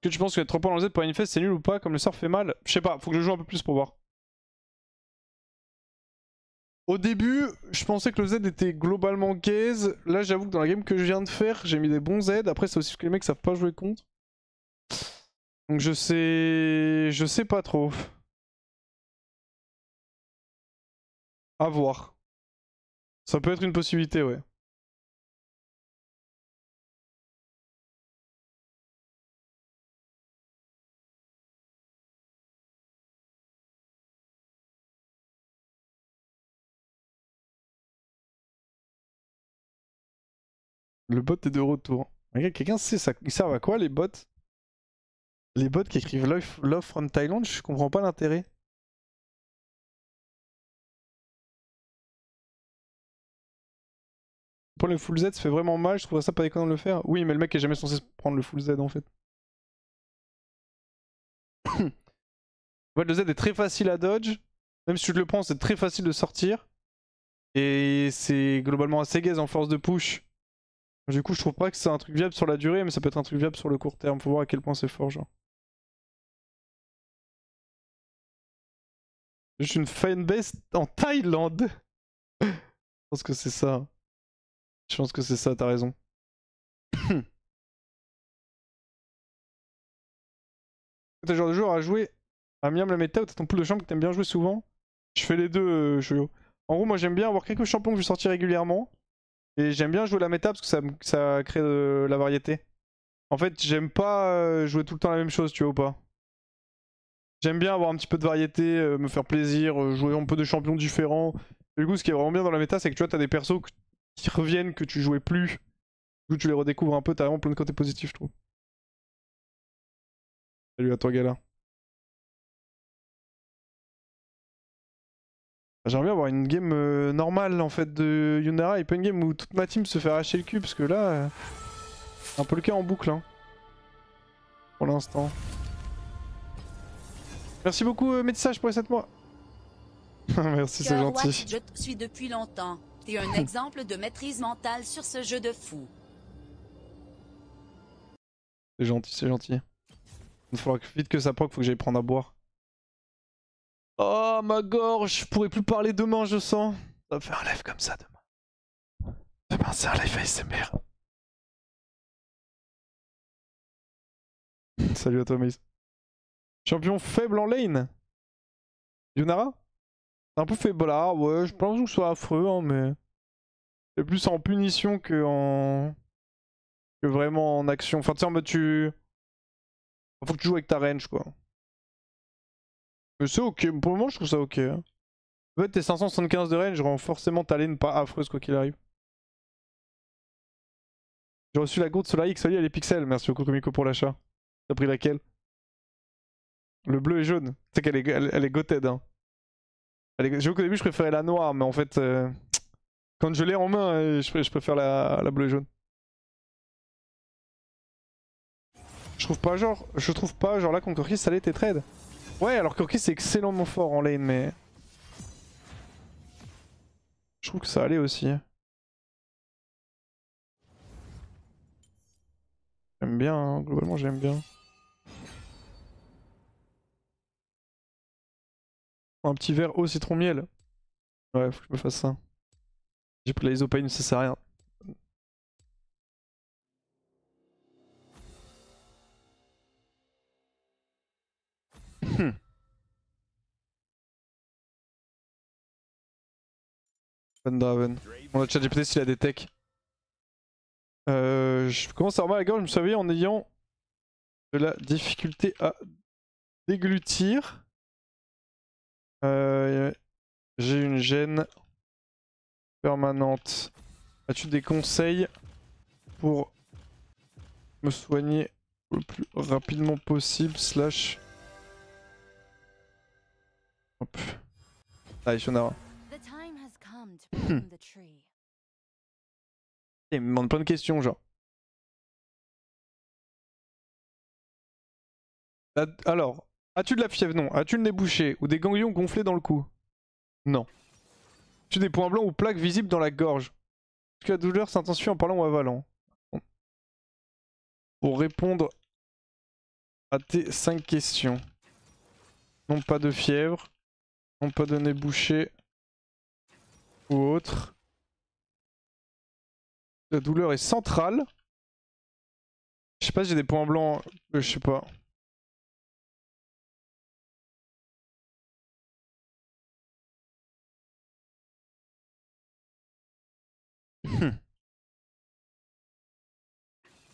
que tu penses que être trop dans le Z pour Infest c'est nul ou pas? Comme le sort fait mal? Je sais pas, faut que je joue un peu plus pour voir. Au début, je pensais que le Z était globalement gaze. Là, j'avoue que dans la game que je viens de faire, j'ai mis des bons Z. Après, c'est aussi parce que les mecs savent pas jouer contre. Donc je sais... Je sais pas trop. À voir. Ça peut être une possibilité, ouais. Le bot est de retour. Quelqu'un sait ça. Ils servent à quoi les bots? Les bots qui écrivent Love from Thailand, je comprends pas l'intérêt. Pour le full Z, ça fait vraiment mal, je trouverais ça pas déconnant de le faire. Oui, mais le mec est jamais censé prendre le full Z en fait. En fait, le Z est très facile à dodge. Même si tu te le prends, c'est très facile de sortir. Et c'est globalement assez gaze en force de push. Du coup, je trouve pas que c'est un truc viable sur la durée, mais ça peut être un truc viable sur le court terme. Faut voir à quel point c'est fort, genre. Juste une fanbase en Thaïlande. Je pense que c'est ça. Je pense que c'est ça, t'as raison. T'es le genre de joueur à jouer à miam la méta ou t'as ton pool de champ que t'aimes bien jouer souvent? Je fais les deux, Shoyo. En gros, moi j'aime bien avoir quelques champions que je sortis régulièrement. Et j'aime bien jouer la méta parce que ça crée de la variété. En fait, j'aime pas jouer tout le temps la même chose, tu vois ou pas? J'aime bien avoir un petit peu de variété, me faire plaisir, jouer un peu de champions différents. Et du coup, ce qui est vraiment bien dans la méta, c'est que tu vois, t'as des persos qui reviennent, que tu jouais plus. Du coup, tu les redécouvres un peu, t'as vraiment plein de côtés positifs, je trouve. Salut à toi, Gala. J'aimerais bien avoir une game normale en fait de Yunara et pas une game où toute ma team se fait arracher le cul parce que là, un peu le cas en boucle hein, pour l'instant. Merci beaucoup Métissage pour les 7 mois. Merci, c'est gentil. Je te suis depuis longtemps. T'es un exemple de maîtrise mentale sur ce jeu de fou. C'est gentil, c'est gentil. Il faudra que vite que ça proc, faut que j'aille prendre à boire. Oh ma gorge, je pourrais plus parler demain, je sens. Ça va faire un live comme ça demain. Demain c'est un live ASMR. Salut à toi Maze. Champion faible en lane. Yunara? Un peu faible là, ouais, je pense que ce soit affreux, hein, mais... C'est plus en punition que vraiment en action. Enfin, tu sais, en mode tu... Faut que tu joues avec ta range, quoi. Mais c'est ok, pour le moment, je trouve ça ok. Hein. En fait, tes 575 de range rend forcément ta lane pas affreuse, quoi qu'il arrive. J'ai reçu la gourde Solar X, salut, elle est pixel. Merci beaucoup, Komiko, pour l'achat. T'as pris laquelle? Le bleu et jaune. Tu sais qu'elle est, elle est goted, hein. J'avoue qu'au début, je préférais la noire, mais en fait... Quand je l'ai en main, je préfère la bleue et jaune. Je trouve pas genre là contre Corki ça allait tes trades. Ouais, alors Corki c'est excellemment fort en lane, mais je trouve que ça allait aussi. J'aime bien, hein. Globalement j'aime bien. Un petit verre au citron miel. Ouais, faut que je me fasse ça. J'ai pris la isopane, ça sert à rien. Draven. On a chat GPT s'il a des techs. Je commence à avoir mal à la gorge, je me suis réveillé en ayant de la difficulté à déglutir. J'ai une gêne permanente. As-tu des conseils pour me soigner le plus rapidement possible slash... Hop. Allez, Shonara. Il me demande plein de questions, genre. Alors, as-tu de la fièvre? Non. As-tu le nez bouché ou des ganglions gonflés dans le cou? Non. As-tu des points blancs ou plaques visibles dans la gorge? Est-ce que la douleur s'intensifie en parlant ou avalant? Bon. Pour répondre Raté 5 questions. Non pas de fièvre. Non pas de nez bouché. Ou autre. La douleur est centrale. Je sais pas si j'ai des points blancs. Je sais pas.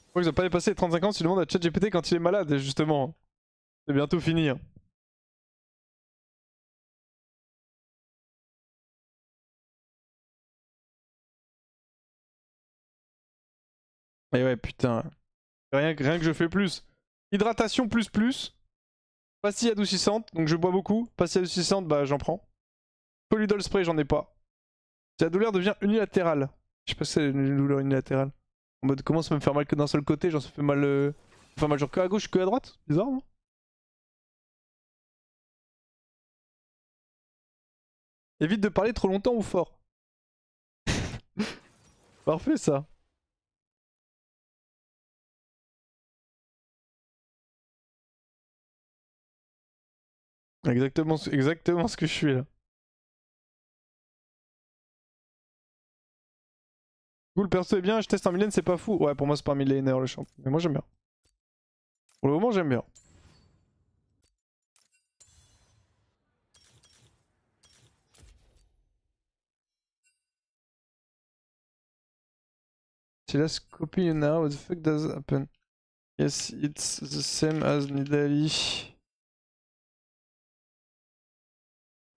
Je crois qu'ils ont pas dépassé les 35 ans si le monde a ChatGPT quand il est malade, justement. C'est bientôt fini. Hein. Et ouais, putain. Rien que je fais plus. Hydratation plus. Pastille adoucissante, donc je bois beaucoup. Pastille adoucissante, bah j'en prends. Polydol spray, j'en ai pas. Si la douleur devient unilatérale. Je sais pas si c'est une douleur unilatérale. En mode, comment ça peut me faire mal que d'un seul côté? Genre, ça fait mal. Ça fait mal genre que à gauche que à droite? Bizarre, non? Évite de parler trop longtemps ou fort. Parfait ça. Exactement ce que je suis là. Cool, le perso est bien, je teste un millénaire, c'est pas fou. Ouais, pour moi c'est pas un millénaire le champ. Mais moi j'aime bien. Pour le moment j'aime bien. Si la copy now, what the fuck does happen? Yes, it's the same as Nidalee.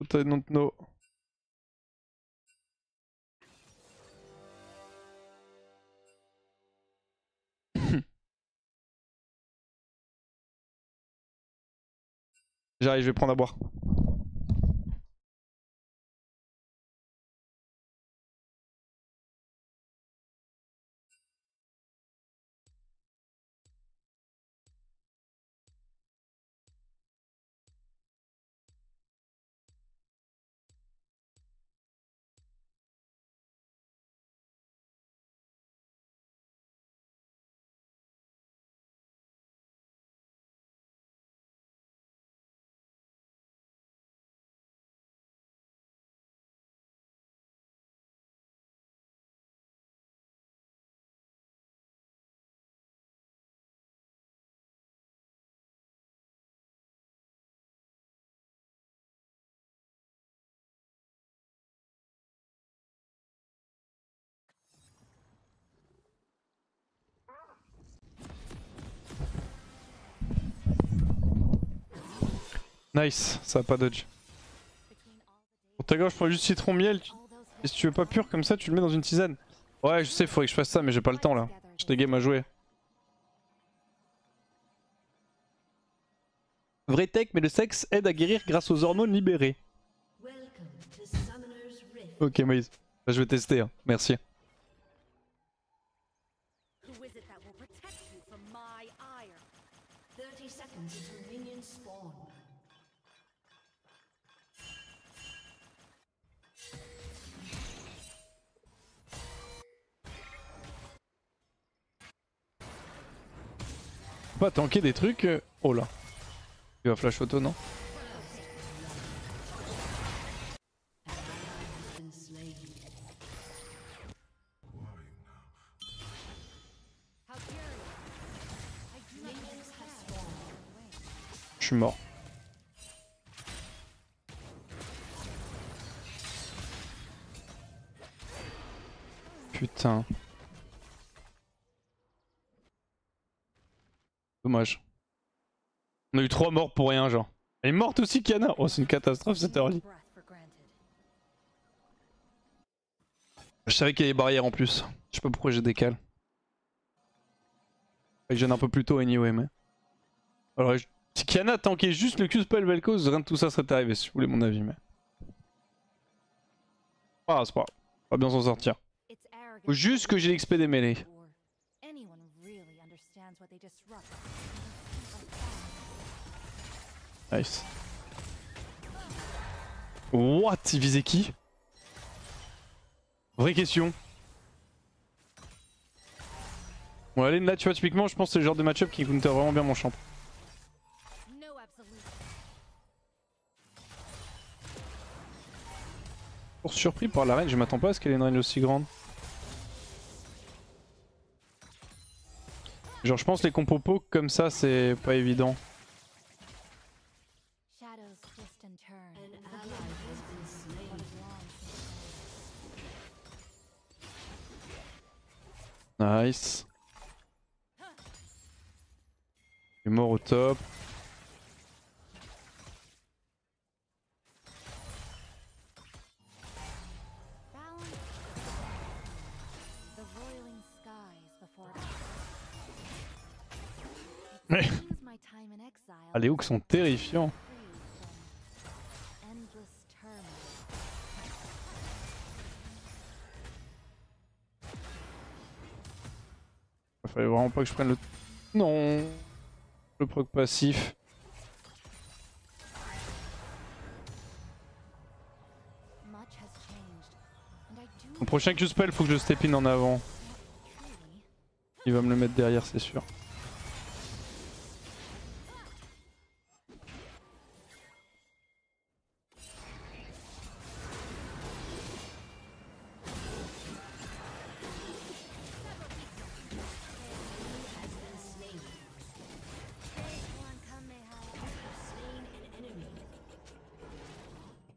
But I don't know. J'arrive, je vais prendre à boire. Nice, ça va pas dodge. Pour ta gorge, je prends juste citron miel. Et si tu veux pas pur comme ça, tu le mets dans une tisane. Ouais, je sais, faudrait que je fasse ça, mais j'ai pas le temps là. J'ai des games à jouer. Vrai tech, mais le sexe aide à guérir grâce aux hormones libérées. Ok, Moïse. Bah, je vais tester, hein. Merci. Pas tanker des trucs. Oh là. Il va flash auto, non? Je suis mort. Putain. Dommage. On a eu 3 morts pour rien, genre. Elle est morte aussi, Kiana. Oh, c'est une catastrophe cette early. Je savais qu'il y avait des barrières en plus. Je sais pas pourquoi j'ai décalé. Je gêne un peu plus tôt anyway, mais. Alors, si Kiana tankait juste le Q-Spell Vel'Koz, rien de tout ça serait arrivé, si vous voulez mon avis, mais. Ah, c'est pas grave. On va bien s'en sortir. Faut juste que j'ai l'XP des mêlées. Nice. What? Il visait qui? Vraie question. Bon, allez, là, tu vois, typiquement, je pense que c'est le genre de match-up qui counter vraiment bien mon champ. Surpris par la range, je m'attends pas à ce qu'elle ait une range aussi grande. Genre je pense les compos poke comme ça c'est pas évident. Nice. Il est mort au top. Ah, les hooks sont terrifiants. Il fallait vraiment pas que je prenne le... Non. Le proc passif. Mon prochain Q-spell, faut que je step in en avant. Il va me le mettre derrière, c'est sûr.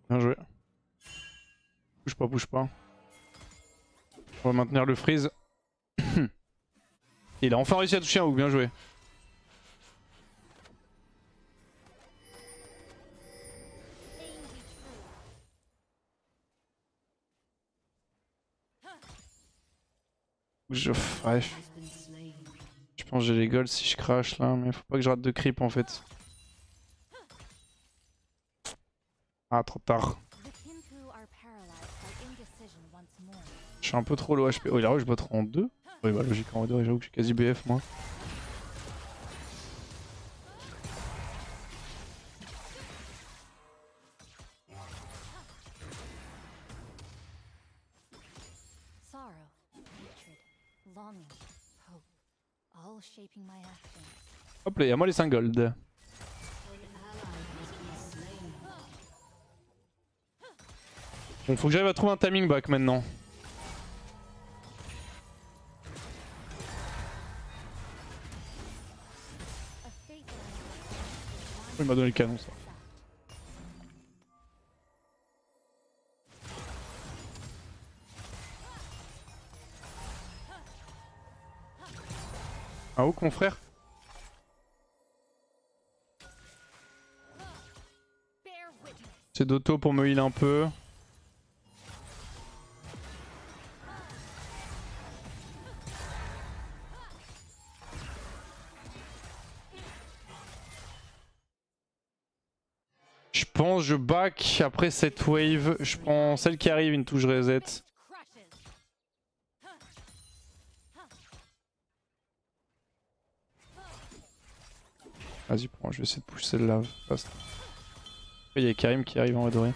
Bien joué. Bouge pas, bouge pas. On va maintenir le freeze. Il a enfin réussi à toucher un hook, bien joué. Ouais, je pense que j'ai les golds si je crash là, mais faut pas que je rate de creep en fait. Ah, trop tard. Je suis un peu trop low HP. Oh, il a rush bot en 2. Oui, bah logique en 2, j'avoue que je suis quasi BF moi. Hop là, y'a moi les 5 gold. Bon, faut que j'arrive à trouver un timing back maintenant. Il m'a donné le canon ça. Un hook mon frère. C'est d'auto pour me heal un peu. Je pense je back après cette wave. Je prends celle qui arrive, une touche reset. Vas-y, prends, je vais essayer de push celle-là. Après, il y a Karim qui arrive en vrai de vrai.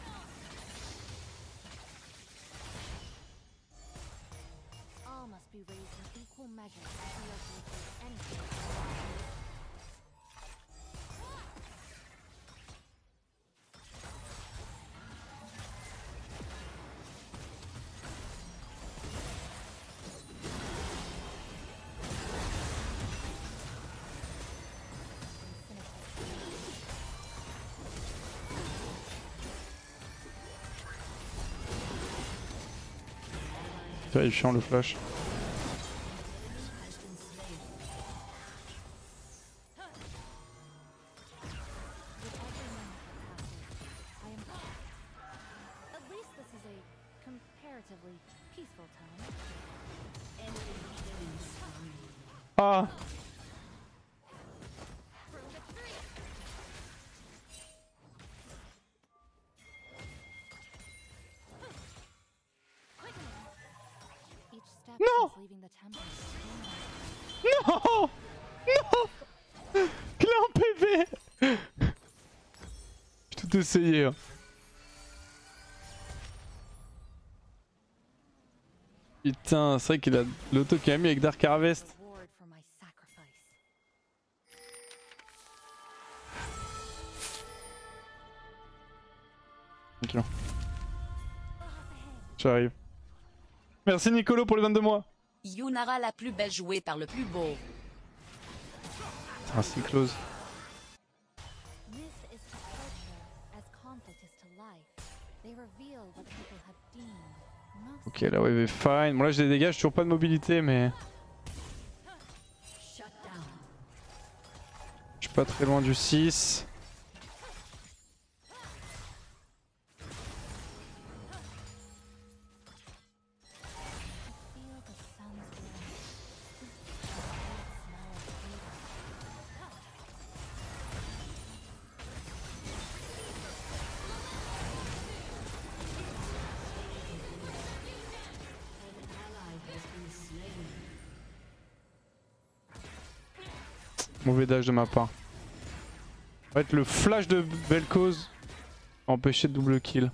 Terrifiant le flash. Ah! Non! Non! Non! Clan PV! J'ai tout essayé. Hein. Putain, c'est vrai qu'il a l'auto qu'il a mis avec Dark Harvest. Ok. J'arrive. Merci Nicolo pour les 22 mois. Yunara la plus belle jouée par le plus beau. Ah, c'est close. Ok, la wave est fine. Bon, là j'ai des dégâts, j'ai toujours pas de mobilité, mais. Je suis pas très loin du 6. Mauvais dash de ma part. En fait, le flash de Vel'Koz a empêché de double kill.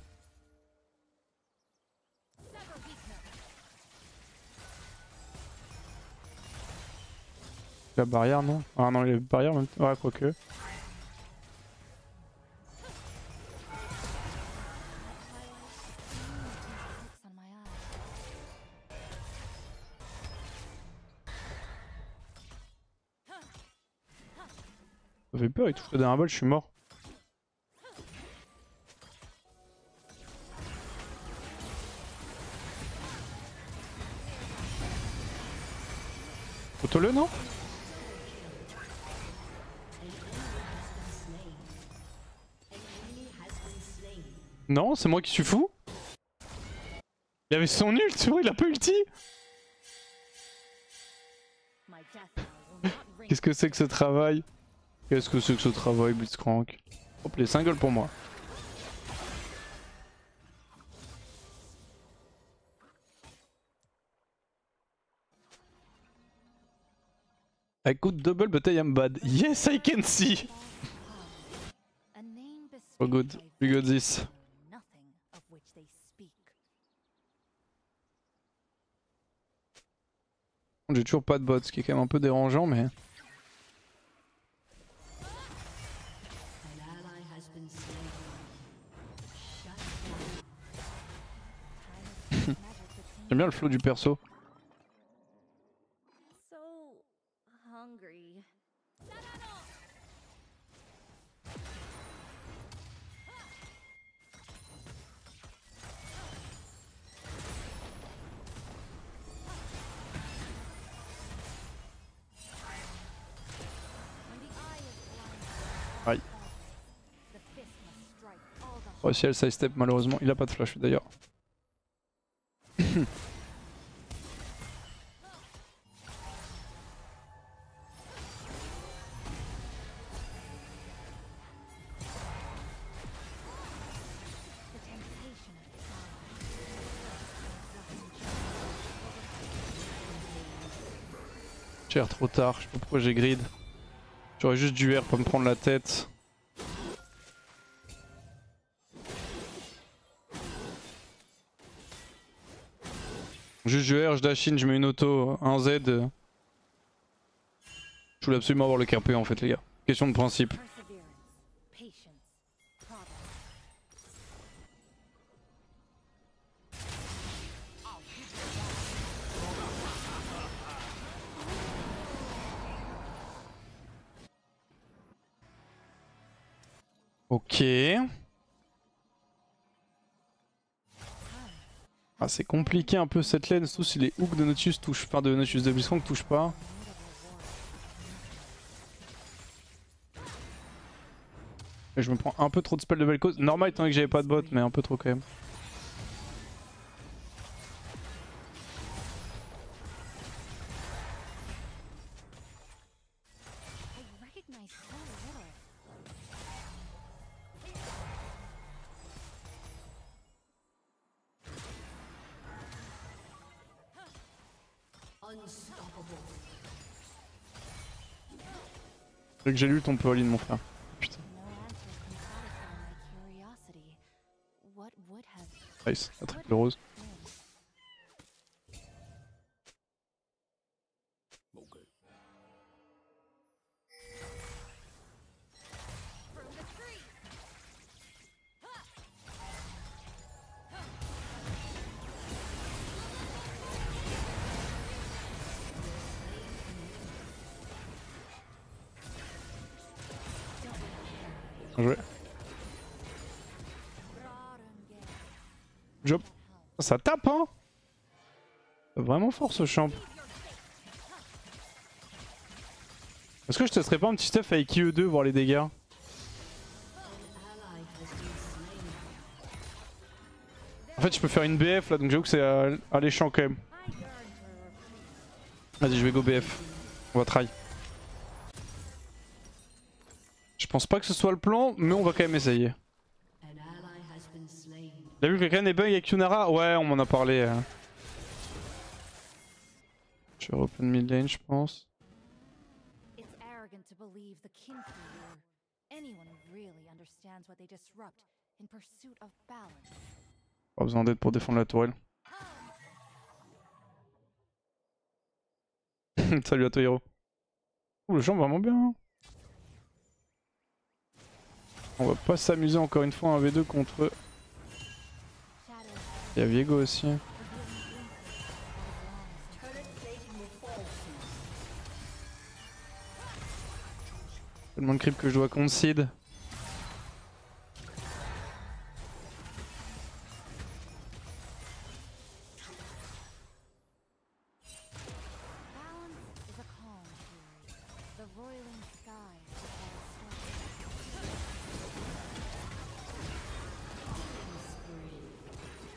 La barrière, non? Ah non, les barrières, même. Ouais, quoique. Ça fait peur, il touche le dernier bol, je suis mort. Auto-le, non? Non, c'est moi qui suis fou. Il avait son ult, tu vois, il a pas ulti. Qu'est-ce que c'est que ce travail? Qu'est-ce que c'est que ce travail, Blitzcrank? Hop, les singles pour moi. I could double but I am bad. Yes, I can see. Oh good, we got this. J'ai toujours pas de bot, ce qui est quand même un peu dérangeant, mais... J'aime bien le flow du perso. Aïe. Oh si elle side step malheureusement, il a pas de flash d'ailleurs. Cher trop tard, je sais pas pourquoi j'ai grid. J'aurais juste dû R pour me prendre la tête. Juste je R, je dash in, je mets une auto, un Z. Je voulais absolument avoir le KP en fait les gars. Question de principe. Ok. Ah, c'est compliqué un peu cette lane, surtout si les hooks de Nautilus touchent, enfin de Nautilus de Blitzcrank touchent pas. Et je me prends un peu trop de spell de Vel'Koz. Normal étant donné que j'avais pas de bot, mais un peu trop quand même. Dès que j'ai lu ton peu all-in mon frère. Putain. Nice, la triple rose. Bien joué. Job. Ça tape hein. Vraiment fort ce champ. Est-ce que je testerais pas un petit stuff avec IE2 voir les dégâts? En fait je peux faire une BF là donc j'avoue que c'est alléchant quand même. Vas-y je vais go BF. On va try. Je pense pas que ce soit le plan mais on va quand même essayer. T'as vu que quelqu'un est bug avec Yunara? Ouais on m'en a parlé. Je vais open mid lane je pense. Pas besoin d'aide pour défendre la tourelle. Salut à toi Hiro. Le champ vraiment bien. Hein. On va pas s'amuser encore une fois un V2 contre eux. Il y a Viego aussi. Tellement de creep que je dois concede.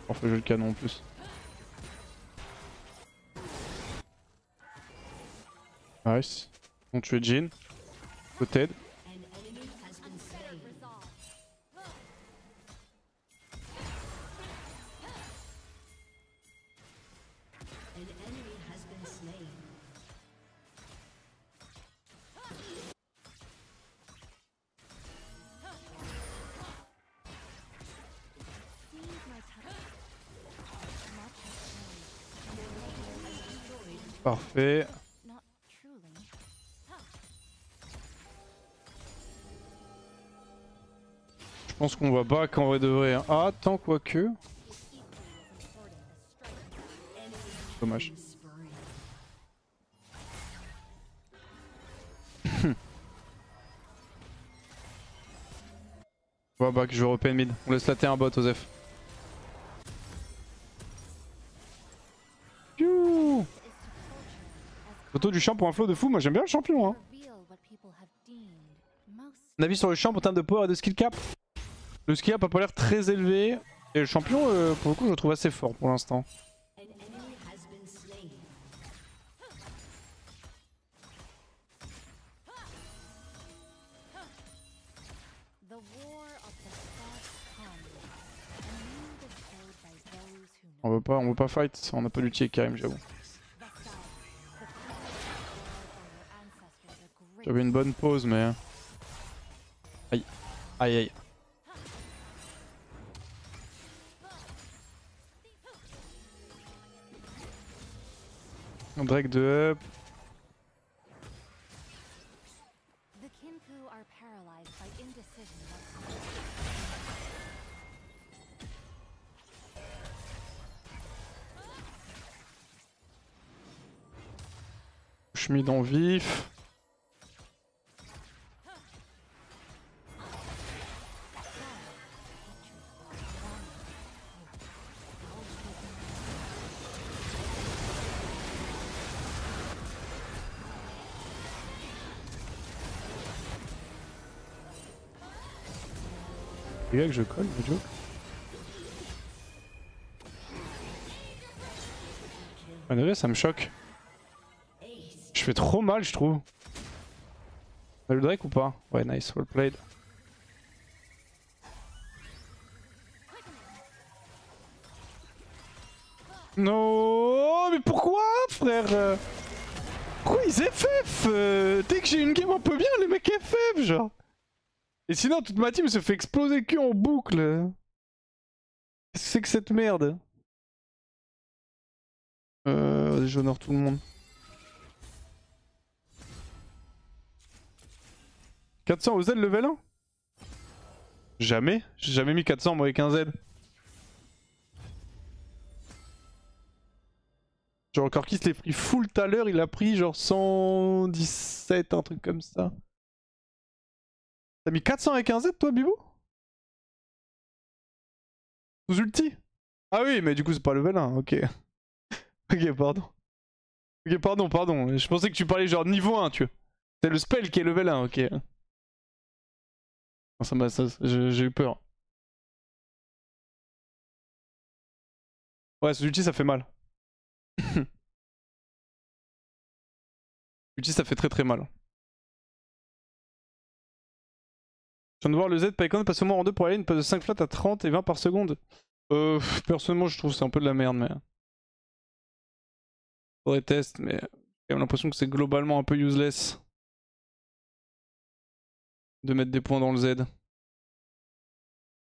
On fait jouer le canon en plus. Nice. On tue Jhin. Peut-être. Parfait. Je pense qu'on va back en vrai de vrai. Ah, attends, quoique. Dommage. On va back, je vais repayer mid. On laisse latter un bot, Osef. Photo du champ pour un flow de fou, moi j'aime bien le champion. Hein. Un avis sur le champ en termes de power et de skill cap. Le skill cap a pas l'air très élevé. Et le champion, pour le coup, je le trouve assez fort pour l'instant. On veut pas fight, on n'a pas d'ulti Karim, j'avoue. J'avais une bonne pause, mais... Aïe. Aïe aïe. Drake de up. Push mid en vif. Les gars que je colle, le joke. En vrai, ça me choque. Je fais trop mal, je trouve. On a le Drake ou pas? Ouais, nice, well played. Non, mais pourquoi, frère? Pourquoi ils FF? Dès que j'ai une game un peu bien, les mecs FF, genre. Et sinon, toute ma team se fait exploser le cul en boucle. Qu'est-ce que c'est que cette merde? J'honore tout le monde. 400 au Z level 1? Jamais. J'ai jamais mis 400 moi avec un Z. Genre Corki se l'est pris full tout à l'heure, il a pris genre 117, un truc comme ça. T'as mis 400 avec un Z toi Bibo? Sous ulti? Ah oui mais du coup c'est pas level 1, ok. Ok pardon. Ok pardon. Je pensais que tu parlais genre niveau 1 tu vois. C'est le spell qui est level 1, ok. J'ai eu peur. Ouais sous ulti ça fait mal. Ulti ça fait très mal. Je viens de voir le Z Pycon passer au moins en 2 pour aller une passe de 5 flats à 30 et 20 par seconde. Personnellement je trouve que c'est un peu de la merde mais... Faudrait test mais j'ai quand même l'impression que c'est globalement un peu useless. De mettre des points dans le Z.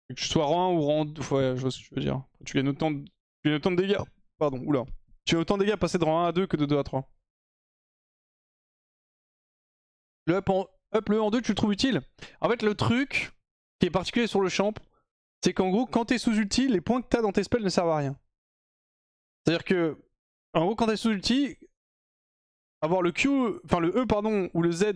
Que tu sois rang 1 ou rang 2, ouais je vois ce que tu veux dire. Tu gagnes autant de dégâts. Pardon, oula. Tu as autant de dégâts passer de rang 1 à 2 que de 2 à 3. Le up le en 2 tu le trouves utile? En fait le truc qui est particulier sur le champ, c'est qu'en gros quand t'es sous ulti, les points que t'as dans tes spells ne servent à rien. C'est-à-dire que, en gros quand t'es sous ulti, avoir le Q, enfin le E pardon, ou le Z